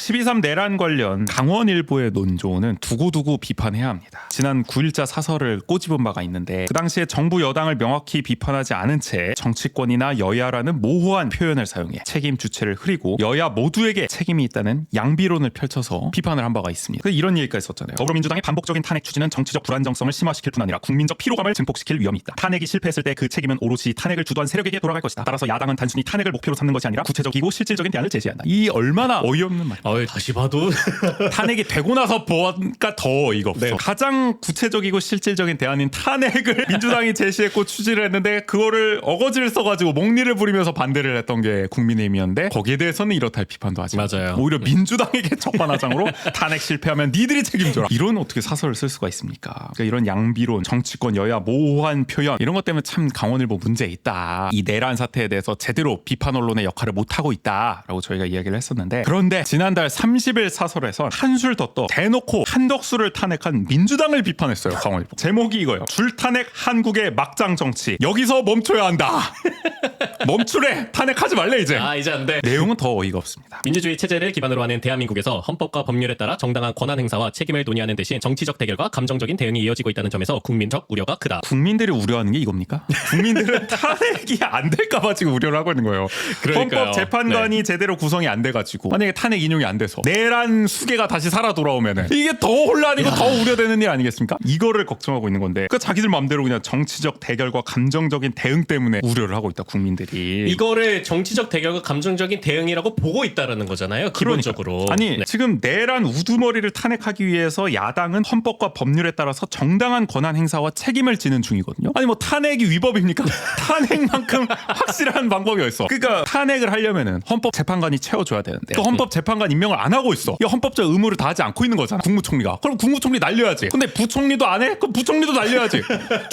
12.3 내란 관련 강원일보의 논조는 두고두고 비판해야 합니다. 지난 9.14 사설을 꼬집은 바가 있는데 그 당시에 정부 여당을 명확히 비판하지 않은 채 정치권이나 여야라는 모호한 표현을 사용해 책임 주체를 흐리고 여야 모두에게 책임이 있다는 양비론을 펼쳐서 비판을 한 바가 있습니다. 이런 얘기까지 썼잖아요. 더불어민주당의 반복적인 탄핵 추진은 정치적 불안정성을 심화시킬 뿐 아니라 국민적 피로감을 증폭시킬 위험이 있다. 탄핵이 실패했을 때 그 책임은 오롯이 탄핵을 주도한 세력에게 돌아갈 것이다. 따라서 야당은 단순히 탄핵을 목표로 삼는 것이 아니라 구체적이고 실질적인 대안을 제시한다. 이 얼마나 어이없는 말. 다시 봐도 탄핵이 되고 나서 보니까 더 어이가 없어. 네. 가장 구체적이고 실질적인 대안인 탄핵을 민주당이 제시했고 추진을 했는데 그거를 어거지를 써가지고 목리를 부리면서 반대를 했던 게 국민의힘이었는데 거기에 대해서는 이렇다 할 비판도 하지. 맞아요. 오히려 민주당에게 적반하장으로 탄핵 실패하면 니들이 책임져라. 이런 어떻게 사설을 쓸 수가 있습니까? 그러니까 이런 양비론, 정치권 여야 모호한 표현 이런 것 때문에 참 강원일보 문제 있다. 이 내란 사태에 대해서 제대로 비판 언론의 역할을 못하고 있다라고 저희가 이야기를 했었는데 그런데 지난달 30일 사설에선 한술 더 떠 대놓고 한덕수를 탄핵한 민주당을 비판했어요. 강원일보. 제목이 이거예요. 줄탄핵 한국의 막장 정치. 여기서 멈춰야 한다. 멈추래. 탄핵하지 말래 이제. 이제 안 돼. 내용은 더 어이가 없습니다. 민주주의 체제를 기반으로 하는 대한민국에서 헌법과 법률에 따라 정당한 권한 행사와 책임을 논의하는 대신 정치적 대결과 감정적인 대응이 이어지고 있다는 점에서 국민적 우려가 크다. 국민들이 우려하는 게 이겁니까? 국민들은 탄핵이 안 될까봐 지금 우려를 하고 있는 거예요. 그러니까요. 헌법재판관이 제대로 구성이 안 돼가지고 만약에 탄핵 인용이 안 돼서 내란 수계가 다시 살아 돌아오면은 이게 더 혼란이고 더 우려되는 일 아니겠습니까? 이거를 걱정하고 있는 건데 그 자기들 마음대로 그냥 정치적 대결과 감정적인 대응 때문에 우려를 하고 있다 국민들이. 이거를 정치적 대결과 감정적인 대응이라고 보고 있다라는 거잖아요. 기본적으로. 아니 지금 내란 우두머리를 탄핵하기 위해서 야당은 헌법과 법률에 따라서 정당한 권한 행사와 책임을 지는 중이거든요. 아니 뭐 탄핵이 위법입니까? 탄핵만큼 확실한 방법이 어딨어. 그러니까 탄핵을 하려면은 헌법재판관이 채워줘야 되는데 또 헌법재판관 임명을 안 하고 있어. 이 헌법적 의무를 다하지 않고 있는 거잖아. 국무총리가. 그럼 국무총리 날려야지. 근데 부총리도 안 해? 그럼 부총리도 날려야지.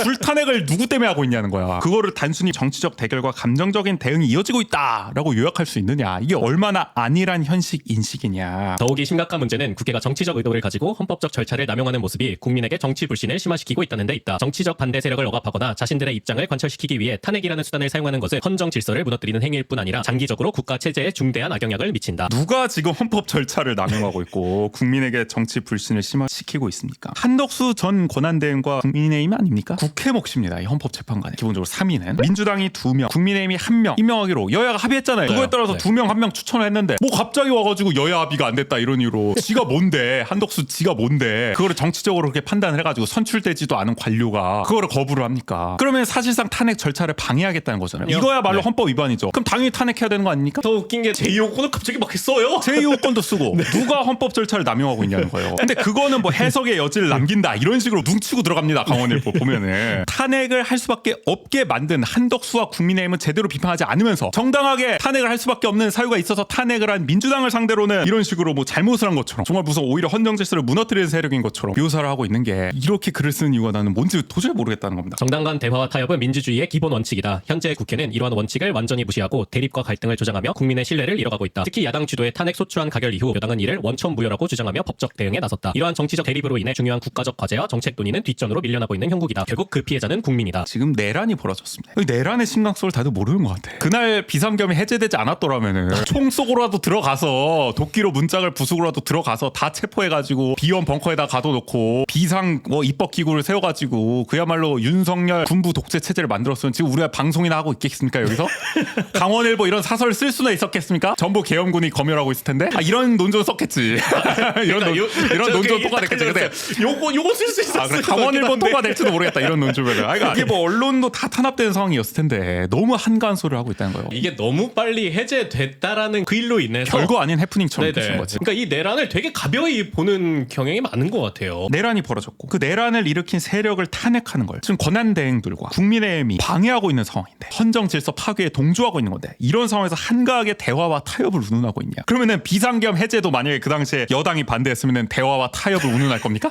줄 탄핵을 누구 때문에 하고 있냐는 거야. 그거를 단순히 정치적 대결과 감정적인 대응이 이어지고 있다라고 요약할 수 있느냐. 이게 얼마나 안일한 현실 인식이냐. 더욱이 심각한 문제는 국회가 정치적 의도를 가지고 헌법적 절차를 남용하는 모습이 국민에게 정치 불신을 심화시키고 있다는 데 있다. 정치적 반대 세력을 억압하거나 자신들의 입장을 관철시키기 위해 탄핵이라는 수단을 사용하는 것은 헌정 질서를 무너뜨리는 행위일 뿐 아니라 장기적으로 국가 체제에 중대한 악영향을 미친다. 누가 지금 헌법 절차를 남용하고 있고 국민에게 정치 불신을 심화시키고 있습니까? 한덕수 전 권한대행과 국민의힘 아닙니까? 국회 몫입니다. 이 헌법재판관의 기본적으로 3위는 민주당이 2명, 국민의힘이 1명 임명하기로 여야가 합의했잖아요. 그거에 따라서 2명 1명 추천을 했는데 뭐 갑자기 와가지고 여야 합의가 안 됐다 이런 이유로 지가 뭔데 한덕수 지가 뭔데 그거를 정치적으로 그렇게 판단을 해가지고 선출되지도 않은 관료가 그거를 거부를 합니까? 그러면 사실상 탄핵 절차를 방해하겠다는 거잖아요. 이거야말로 헌법 위반이죠. 그럼 당연히 탄핵해야 되는 거 아닙니까? 더 웃긴 게 제2호권을 갑자기 막 했어요. 제2호권도 쓰고 누가 헌법 절차를 남용하고 있냐는 거예요. 근데 그거는 뭐 해석의 여지를 남긴다 이런 식으로 눈치고 들어갑니다. 강원일보 보면은 탄핵을 할 수밖에 없게 만든 한덕수와 국민의힘은 제대로 비판하지 않으면서 정당하게 탄핵을 할 수밖에 없는 사유가 있어서 탄핵을 한 민주당을 상대로는 이런 식으로 뭐 잘못을 한 것처럼 정말 무슨 오히려 헌정 질서를 무너뜨리는 세력인 것처럼 묘사를 하고 있는 게 이렇게 글을 쓰는 이유가 나는 뭔지 도저히 모르겠다는 겁니다. 정당 간 대화와 타협은 민주주의의 기본 원칙이다. 현재 국회는 이러한 원칙을 완전히 무시하고 대립과 갈등을 조장하며 국민의 신뢰를 잃어가고 있다. 특히 야당 주도의 탄핵 소추안 가결 이후 여당은 이를 원천무효라고 주장하며 법적 대응에 나섰다. 이러한 정치적 대립으로 인해 중요한 국가적 과제와 정책 논의는 뒷전으로 밀려나고 있는 형국이다. 결국 그 피해자는 국민이다. 지금 내란이 벌어졌습니다. 내란의 심각성을 다들 모르는 것 같아. 그날 비상겸이 해제되지 않았더라면은 총 쏘고라도 들어가서 도끼로 문짝을 부수고라도 들어가서 다 체포해가지고 비원 벙커에다 가둬놓고 비상 입법 기구를 세워가지고 그야말로 윤석열 군부 독재 체제를 만들었으면 지금 우리가 방송이나 하고 있겠습니까 여기서? 강원일보 이런 사설을 쓸 수나 있었겠습니까? 전부 계엄군이 검열하고 있을 텐데 이런 논조 썼겠지. 이런 논조 토가 됐겠지. 근데 요거 쓸 수 있었어. 그래 강원일보 토가 될지도 모르겠다 이런 논조면은. 그러니까 이게 뭐 언론도 다 탄압되는 상황이었을 텐데 너무 한가한 소리를 하고 있다는 거예요. 이게 너무 빨리 해제됐다라는 그 일로 인해서 별거 아닌 해프닝처럼 네네. 되신 거지. 그러니까 이 내란을 되게 가벼이 보는 경향이 많은 것 같아요. 내란이 벌어졌고 그 내란을 일으킨 세력을 탄핵하는 걸 지금 권한대행들과 국민의힘이 방해하고 있는 상황인데 헌정 질서 파괴에 동조하고 있는 건데 이런 상황에서 한가하게 대화와 타협을 운운하고 있냐? 그러면은 비상겸 해제도 만약에 그 당시에 여당이 반대했으면은 대화와 타협을 운운할 겁니까?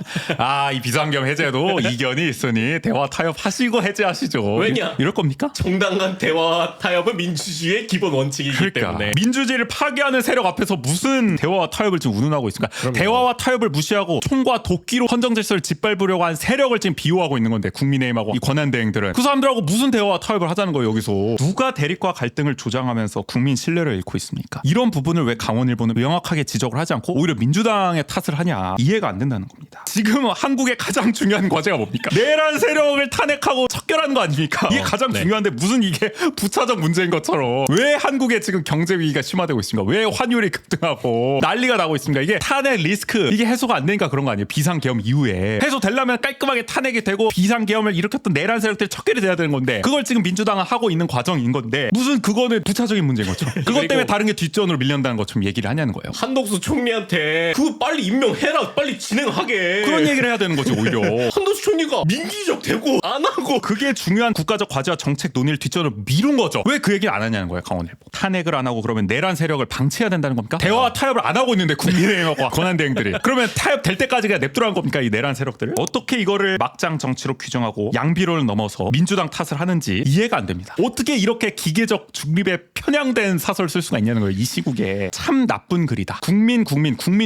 이 비상겸 해제도 이견이 있으니 대화 타협하시고 해제하시죠. 왜냐? 이럴 겁니까? 정당 간 대화 대화와 타협은 민주주의의 기본 원칙이기 그러니까 때문에. 민주주의를 파괴하는 세력 앞에서 무슨 대화와 타협을 지금 운운하고 있습니까? 대화와 타협을 무시하고 총과 도끼로 헌정 질서를 짓밟으려고 한 세력을 지금 비호하고 있는 건데, 국민의힘하고 이 권한대행들은 그 사람들하고 무슨 대화와 타협을 하자는 거예요. 여기서 누가 대립과 갈등을 조장하면서 국민 신뢰를 잃고 있습니까? 이런 부분을 왜 강원일보는 명확하게 지적을 하지 않고 오히려 민주당의 탓을 하냐, 이해가 안 된다는 겁니다. 지금 한국의 가장 중요한 과제가 뭡니까? 내란 세력을 탄핵하고 척결하는 거 아닙니까? 이게 가장 중요한데 무슨 이게 부차적 문제인 것처럼 왜 한국에 지금 경제 위기가 심화되고 있습니까? 왜 환율이 급등하고 난리가 나고 있습니까? 이게 탄핵 리스크, 이게 해소가 안 되니까 그런 거 아니에요? 비상계엄 이후에 해소되려면 깔끔하게 탄핵이 되고 비상계엄을 일으켰던 내란 세력들이 척결이 돼야 되는 건데, 그걸 지금 민주당은 하고 있는 과정인 건데 무슨 그거는 부차적인 문제인 거죠. 그것 때문에 다른 게 뒷전으로 밀린다는 것처럼 얘기를 하냐는 거예요. 한덕수 총리한테 그거 빨리 임명해라, 빨리 진행하게, 그런 얘기를 해야 되는 거죠. 오히려 한덕수 총리가 민기적 되고 안 하고, 그게 중요한 국가적 과제와 정책 논의를 뒷전으로 미룬 거죠. 왜 그 얘기를 안 하냐는 거예요. 강원일보. 탄핵을 안 하고 그러면 내란 세력을 방치해야 된다는 겁니까? 대화와 타협을 안 하고 있는데 국민의힘과 권한대행들이 그러면 타협될 때까지 그냥 냅두라는 겁니까? 이 내란 세력들을 어떻게 이거를 막장 정치로 규정하고 양비론을 넘어서 민주당 탓을 하는지 이해가 안 됩니다. 어떻게 이렇게 기계적 중립에 편향된 사설을 쓸 수가 있냐는 거예요. 이 시국에 참 나쁜 글이다. 국민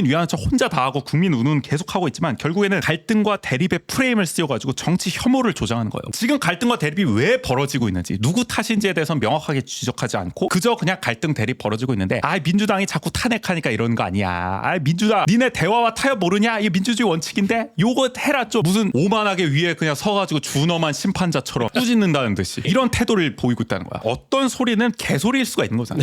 위하는 척 혼자 다 하고 국민 운운 계속하고 있지만 결국에는 갈등과 대립의 프레임을 씌워가지고 정치 혐오를 조장하는 거예요. 지금 갈등과 대립이 왜 벌어지고 있는지, 누구 탓인지에 대해서 명확하게 지적하지 않고 그저 그냥 갈등 대립 벌어지고 있는데, 민주당이 자꾸 탄핵하니까 이러는 거 아니야. 민주당 니네 대화와 타협 모르냐? 이게 민주주의 원칙인데 요거 해라. 좀 무슨 오만하게 위에 그냥 서가지고 준엄한 심판자처럼 꾸짖는다는 듯이 이런 태도를 보이고 있다는 거야. 어떤 소리는 개소리일 수가 있는 거잖아.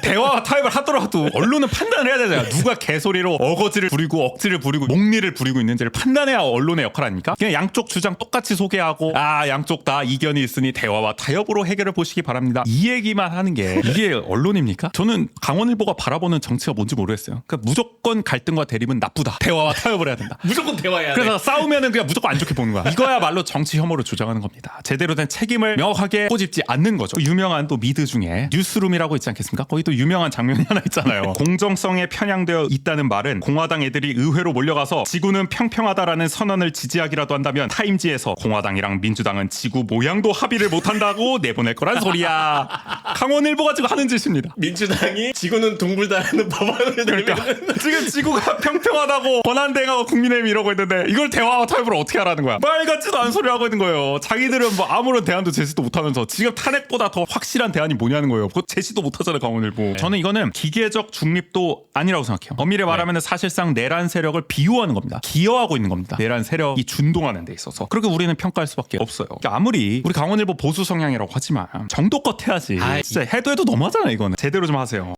대화와 타협을 하더라도 언론은 판단을 해야 되잖아. 누가 개소리로 어거지를 부리고 억지를 부리고 목리를 부리고 있는지를 판단해야 언론의 역할 아닙니까? 그냥 양쪽 주장 똑같이 소개하고 양쪽 다 이견이 있으니 대화와 타협으로 해결을 보시기 바랍니다, 이 얘기만 하는 게 이게 언론입니까? 저는 강원일보가 바라보는 정치가 뭔지 모르겠어요. 그러니까 무조건 갈등과 대립은 나쁘다, 대화와 타협을 해야 된다. 무조건 대화해야 돼. 그래서 싸우면은 그냥 무조건 안 좋게 보는 거야. 이거야말로 정치 혐오를 조장하는 겁니다. 제대로 된 책임을 명확하게 꼬집지 않는 거죠. 유명한 또 미드 중에 뉴스룸이라고 있지 않겠습니까? 거기 또 유명한 장면이 하나 있잖아요. 공정성에 편향되어 있다는 말은 공화당 애들이 의회로 몰려가서 지구는 평평하다라는 선언을 지지하기라도 한다면 타임지에서 공화당이랑 민주당은 지구 모양도 합의를 못한다고 내보낼 거란 소리야. 강원일보가 지금 하는 짓입니다. 민주당이 지구는 둥글다라는 법안을 그러니까 지금 지구가 평평하다고 권한대행하고 국민의힘이 이러고 있는데 이걸 대화와 타협을 어떻게 하라는 거야. 말 같지도 않은 소리 하고 있는 거예요. 자기들은 뭐 아무런 대안도 제시도 못하면서 지금 탄핵보다 더 확실한 대안이 뭐냐는 거예요. 그거 제시도 못하잖아요, 강원일보. 저는 이거는 기계적 중립도 아니라고 생각해요. 엄밀히 말하면 사실상 내란 세력을 비호하는 겁니다. 기여하고 있는 겁니다. 내란 세력이 준동하는 데 있어서. 그렇게 우리는 평가할 수밖에 없어요. 그러니까 아무리 우리 강원일보 보수 성향이라고 하지만 정도껏 해야지. 진짜 해도 너무하잖아. 이거는 제대로 좀 하세요.